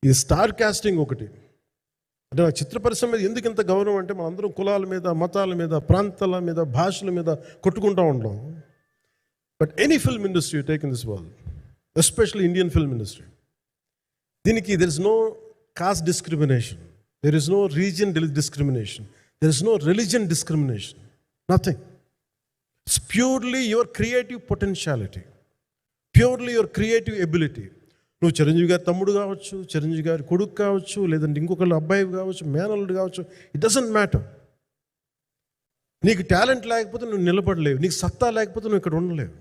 ఇది star casting ఒకటి. అంటే నాకు చిత్ర పరిశ్రమ మీద ఎందుకు ఇంత గౌరవం అంటే మనందరం కులాల మీద, మతాల మీద, ప్రాంతాల మీద, భాషల మీద కొట్టుకుంటూ ఉంటాం. But any film industry you take in this world, especially Indian film industry, దీనికి there is no caste discrimination, there is no region discrimination, there is no religion discrimination, nothing. It's purely your creative potentiality, purely your creative ability. నువ్వు చిరంజీవి గారి తమ్ముడు కావచ్చు, చిరంజీవి గారి కొడుకు కావచ్చు, లేదంటే ఇంకొకళ్ళు అబ్బాయి కావచ్చు, మేనల్లుడు కావచ్చు, ఇట్ డజంట్ మ్యాటర్. నీకు టాలెంట్ లేకపోతే నువ్వు నిలబడలేవు, నీకు సత్తా లేకపోతే నువ్వు ఇక్కడ ఉండలేవు.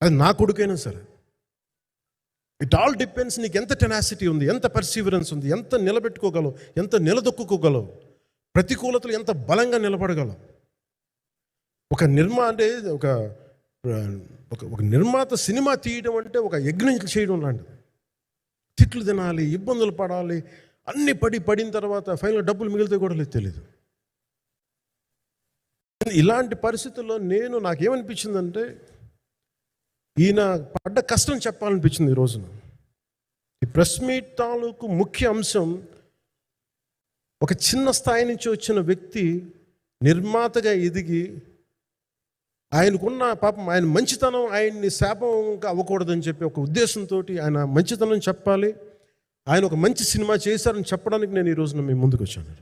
అది నా కొడుకైనా సరే. ఇట్ ఆల్ డిపెండ్స్ నీకు ఎంత టెనాసిటీ ఉంది, ఎంత పర్సీవరెన్స్ ఉంది, ఎంత నిలబెట్టుకోగలవు, ఎంత నిలదొక్కుకోగలవు, ప్రతికూలతలు ఎంత బలంగా నిలబడగలవు. ఒక నిర్మాత సినిమా తీయడం అంటే ఒక యజ్ఞం చేయడం లాంటిది. తిట్లు తినాలి, ఇబ్బందులు పడాలి, అన్నీ పడిన తర్వాత ఫైనల్ డబ్బులు మిగిలితే కూడా లేదు తెలియదు. ఇలాంటి పరిస్థితుల్లో నాకేమనిపించిందంటే ఈయన పడ్డ కష్టం చెప్పాలనిపించింది ఈ రోజున. ఈ ప్రెస్ మీట్ తాలూకు ముఖ్య అంశం, ఒక చిన్న స్థాయి నుంచి వచ్చిన వ్యక్తి నిర్మాతగా ఎదిగి ఆయనకున్న పాపం, ఆయన మంచితనం ఆయన్ని శాపంగా అవ్వకూడదని చెప్పి ఒక ఉద్దేశంతో ఆయన మంచితనం చెప్పాలి, ఆయన ఒక మంచి సినిమా చేశారని చెప్పడానికి నేను ఈ రోజున మీ ముందుకు వచ్చాను.